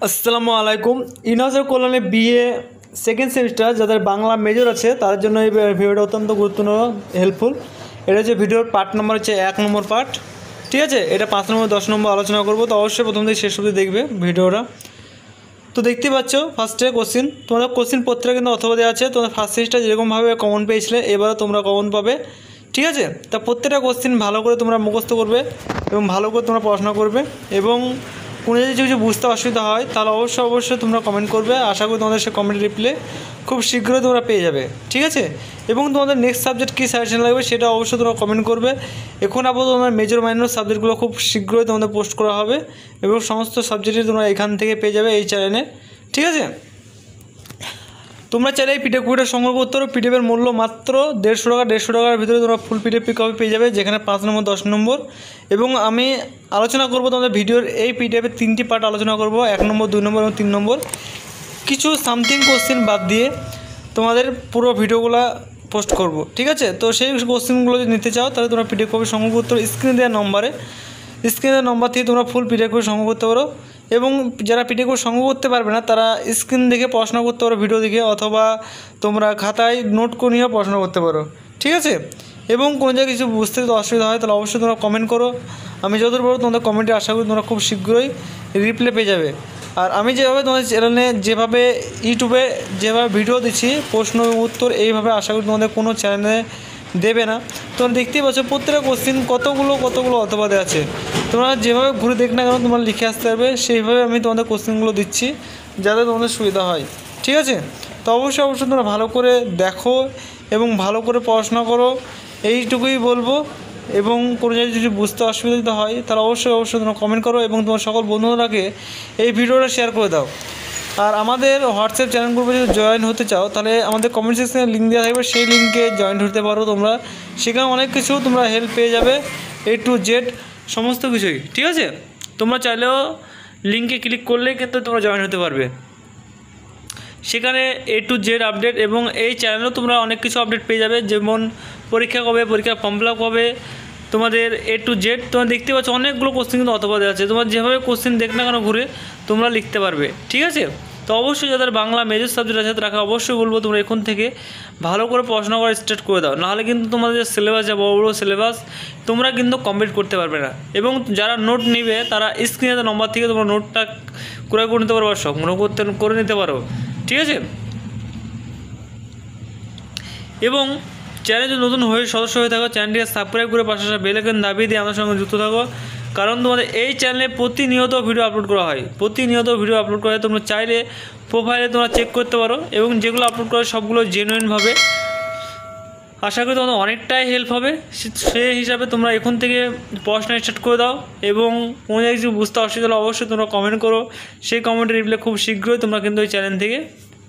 আসসালামু আলাইকুম। ইউনিভার্সাল কল্যাণে বিএ সেকেন্ড সেমিস্টার যাদের বাংলা মেজর আছে তাদের জন্য এই ভিডিওটা অত্যন্ত গুরুত্বপূর্ণ হেল্পফুল। এটা হচ্ছে ভিডিওর পার্ট নম্বর হচ্ছে 1 নম্বর পার্ট, ঠিক আছে। এটা 5 নম্বর 10 নম্বর আলোচনা করব, তো অবশ্যই প্রথম থেকে শেষ অবধি দেখবে ভিডিওটা। তো দেখতে পাচ্ছ ফার্স্টে কোশ্চিন, তোমাদের কোশ্চিন প্রত্যেকটা কিন্তু অথবা দেওয়া আছে। তোমাদের ফার্স্ট সেমিস্টার যেরকমভাবে কমন পেয়েছিলে এবারও তোমরা কমন পাবে, ঠিক আছে। তা প্রত্যেকটা কোশ্চিন ভালো করে তোমরা মুখস্থ করবে এবং ভালো করে তোমরা পড়াশোনা করবে, এবং কোনো যদি কিছু বুঝতে অসুবিধা হয় তাহলে অবশ্যই তোমরা কমেন্ট করবে। আশা করি তোমাদের সে কমেন্ট রিপ্লাই খুব শীঘ্রই তোমরা পেয়ে যাবে, ঠিক আছে। এবং তোমাদের নেক্সট সাবজেক্ট কী সাজেশন লাগবে সেটা অবশ্যই তোমরা কমেন্ট করবে। এখন আপাতত তোমাদের মেজর মাইনর সাবজেক্টগুলো খুব শীঘ্রই তোমাদের পোস্ট করা হবে, এবং সমস্ত সাবজেক্টই তোমরা এখান থেকে পেয়ে যাবে এই চ্যানেলে, ঠিক আছে। তোমরা চাইলে এই পিডিএফ কপিটা সংগ্রহ করতে পারো। পিডিএফের মূল্য মাত্র 150 টাকার ভিতরে তোমরা ফুল পিডিএফ কপি পেয়ে যাবে, যেখানে 5 নম্বর 10 নম্বর। এবং আমি আলোচনা করব তোমাদের ভিডিওর এই পিডিএফের 3টি পার্ট আলোচনা করব, 1 নম্বর 2 নম্বর এবং 3 নম্বর। কিছু সামথিং কোশ্চেন বাদ দিয়ে তোমাদের পুরো ভিডিওগুলো পোস্ট করব, ঠিক আছে। তো সেই কোশ্চেনগুলো যদি নিতে চাও তাহলে তোমরা পিডিএফ কপি সংগ্রহ করতে পারো স্ক্রিনে দেওয়া নম্বর থেকে তোমরা ফুল পিডিএফ কপি সংগ্রহ করতে পারো। এবং যারা পিডিএফ কপি সংগ্রহ করতে পারবে না তারা স্ক্রিন দেখে পড়াশোনা করতে পারো, ভিডিও দেখে, অথবা তোমরা খাতায় নোট করে নিয়েও পড়াশোনা করতে পারো, ঠিক আছে। এবং কোনো জায়গায় কিছু বুঝতে যদি অসুবিধা হয় তাহলে অবশ্যই তোমরা কমেন্ট করো। আমি যতদূর পারবো তোমাদের কমেন্টে আশা করি তোমরা খুব শীঘ্রই রিপ্লাই পেয়ে যাবে। আর আমি যেভাবে তোমাদের চ্যানেলে যেভাবে ইউটিউবে যেভাবে ভিডিও দিচ্ছি প্রশ্ন উত্তর, এইভাবে আশা করি তোমাদের কোনো চ্যানেলে দেবে না। তোমরা দেখতেই পাচ্ছ প্রত্যেকটা কোশ্চেন কতগুলো অথবা দেওয়া আছে। তোমরা যেভাবে ঘুরে দেখ না কেন তোমরা লিখে আসতে পারবে, সেইভাবে আমি তোমাদের কোশ্চেনগুলো দিচ্ছি যাতে তোমাদের সুবিধা হয়, ঠিক আছে। তো অবশ্যই তোমরা ভালো করে দেখো এবং ভালো করে পড়াশোনা করো, এইটুকুই বলবো। এবং কোনো জায়গায় যদি বুঝতে অসুবিধা হয় তাহলে অবশ্যই তোমরা কমেন্ট করো, এবং তোমার সকল বন্ধুরাকে এই ভিডিওটা শেয়ার করে দাও। আর আমাদের হোয়াটসঅ্যাপ চ্যানেল গ্রুপে যদি জয়েন হতে চাও তাহলে আমাদের কমেন্ট সেকশনে লিঙ্ক দেওয়া থাকবে, সেই লিঙ্কে জয়েন হতে পারো তোমরা। সেখানে অনেক কিছু তোমরা হেল্প পেয়ে যাবে, A to Z সমস্ত কিছুই, ঠিক আছে। তোমরা চাইলেও লিঙ্কে ক্লিক করলেই কিন্তু তোমরা জয়েন হতে পারবে। সেখানে A to Z আপডেট, এবং এই চ্যানেলেও তোমরা অনেক কিছু আপডেট পেয়ে যাবে, যেমন পরীক্ষার ফর্ম ফিল আপ কবে, তোমাদের A to Z। তোমরা দেখতে পাচ্ছ অনেকগুলো কোশ্চেন কিন্তু অথবা দেওয়া আছে। তোমার যেভাবে কোশ্চেন দেখ না কেন ঘুরে তোমরা লিখতে পারবে, ঠিক আছে। তো অবশ্যই যাদের বাংলা মেজর সাবজেক্ট আছে তারা অবশ্যই বলবো তোমরা এখন থেকে ভালো করে পড়াশোনা করা স্টার্ট করে দাও, নাহলে কিন্তু তোমাদের যে সিলেবাস, যা বড় সিলেবাস তোমরা কিন্তু কমপ্লিট করতে পারবে না। এবং যারা নোট নেবে তারা স্ক্রিনে নম্বর থেকে তোমরা নোটটা ক্রয় করে নিতে পারো বা সংগ্রহ করে নিতে পারো, ঠিক আছে। এবং চ্যানেল যদি নতুন সদস্য হয়ে থাকো চ্যানেলটিকে সাবস্ক্রাইব করে পাশে বেল আইকন দাবিয়ে দিয়ে আমাদের সঙ্গে যুক্ত থাকো, কারণ তোমাদের এই চ্যানেলে প্রতিনিয়ত ভিডিও আপলোড করা হয়। তোমরা চাইলে প্রোফাইলে তোমরা চেক করতে পারো, এবং যেগুলো আপলোড করা সবগুলো জেনুইনভাবে। আশা করি তোমাদের অনেকটাই হেল্প হবে। সেই হিসাবে তোমরা এখন থেকে পড়াশোনা স্টার্ট করে দাও, এবং কোনো জায়গায় কিছু বুঝতে অসুবিধা হলে অবশ্যই তোমরা কমেন্ট করো। সেই কমেন্টের রিপ্লাই খুব শীঘ্রই তোমরা কিন্তু ওই চ্যানেল থেকে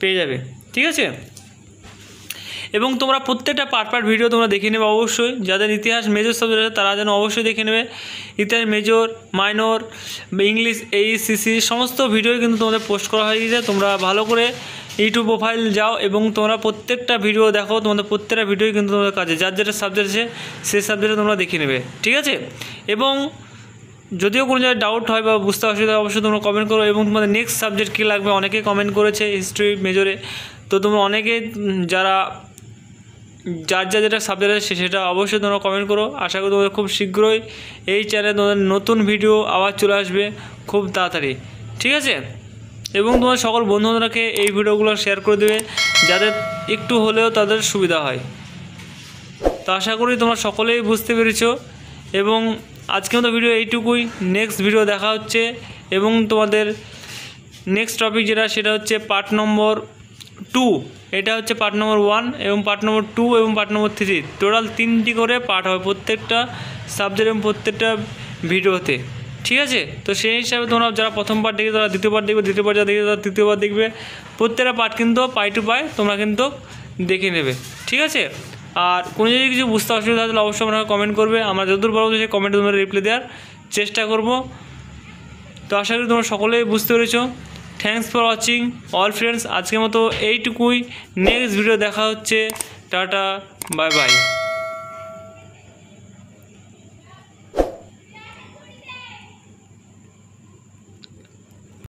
পেয়ে যাবে, ঠিক আছে। এবং তোমরা প্রত্যেকটা পার্ট ভিডিও তোমরা দেখে নেবে অবশ্যই। যাদের ইতিহাস মেজর সাবজেক্ট আছে তারা যেন অবশ্যই দেখে নেবে। ইতিহাস মেজর, মাইনর, ইংলিশ, AECC সমস্ত ভিডিও কিন্তু তোমাদের পোস্ট করা হয়ে গেছে। তোমরা ভালো করে ইউটিউব প্রোফাইল যাও এবং তোমরা প্রত্যেকটা ভিডিও দেখো। তোমাদের প্রত্যেকটা ভিডিওই কিন্তু তোমাদের কাছে, যার যেটা সাবজেক্ট আছে সেই সাবজেক্টে তোমরা দেখে নেবে, ঠিক আছে। এবং যদিও কোনো জায়গায় ডাউট হয় বা বুঝতে অসুবিধা হয় অবশ্যই তোমরা কমেন্ট করো। এবং তোমাদের নেক্সট সাবজেক্ট কী লাগবে অনেকেই কমেন্ট করেছে হিস্ট্রি মেজরে। তো তোমরা অনেকে যার যেটা সাবজেক্ট আছে সেটা অবশ্যই তোমরা কমেন্ট করো। আশা করি তোমাদের খুব শীঘ্রই এই চ্যানেলে তোমাদের নতুন ভিডিও আবার চলে আসবে খুব তাড়াতাড়ি, ঠিক আছে। এবং তোমার সকল বন্ধুদেরকে এই ভিডিওগুলো শেয়ার করে দেবে যাদের একটু হলেও তাদের সুবিধা হয়। তো আশা করি তোমরা সকলেই বুঝতে পেরেছো। এবং আজকের মতো ভিডিও এইটুকুই। নেক্সট ভিডিও দেখা হচ্ছে, এবং তোমাদের নেক্সট টপিক সেটা হচ্ছে পার্ট নম্বর 2। এটা হচ্ছে পার্ট নম্বর 1 এবং পার্ট নম্বর 2 এবং পার্ট নম্বর 3, টোটাল 3টি করে পার্ট হবে প্রত্যেকটা সাবজেক্ট এবং প্রত্যেকটা ভিডিওতে, ঠিক আছে। তো সেই হিসাবে তোমরা যারা প্রথম পার্ট দেখবে তারা দ্বিতীয় পার্ট দেখবে, দ্বিতীয় পার্ট যারা দেখবে তারা তৃতীয় পার্ট দেখবে। প্রত্যেকটা পার্ট কিন্তু পাই টু পাই তোমরা কিন্তু দেখে নেবে, ঠিক আছে। আর কোনো যদি কিছু বুঝতে অসুবিধা তাহলে অবশ্যই আমরা কমেন্ট করবে। আমরা যতদূর পারবো সেই কমেন্টে তোমরা রিপ্লাই দেওয়ার চেষ্টা করব। তো আশা করি তোমরা সকলেই বুঝতে পেরেছো। Thanks for watching all friends. আজকের মতো এইটুকুই। নেক্সট ভিডিও দেখা হচ্ছে। Tata, bye bye.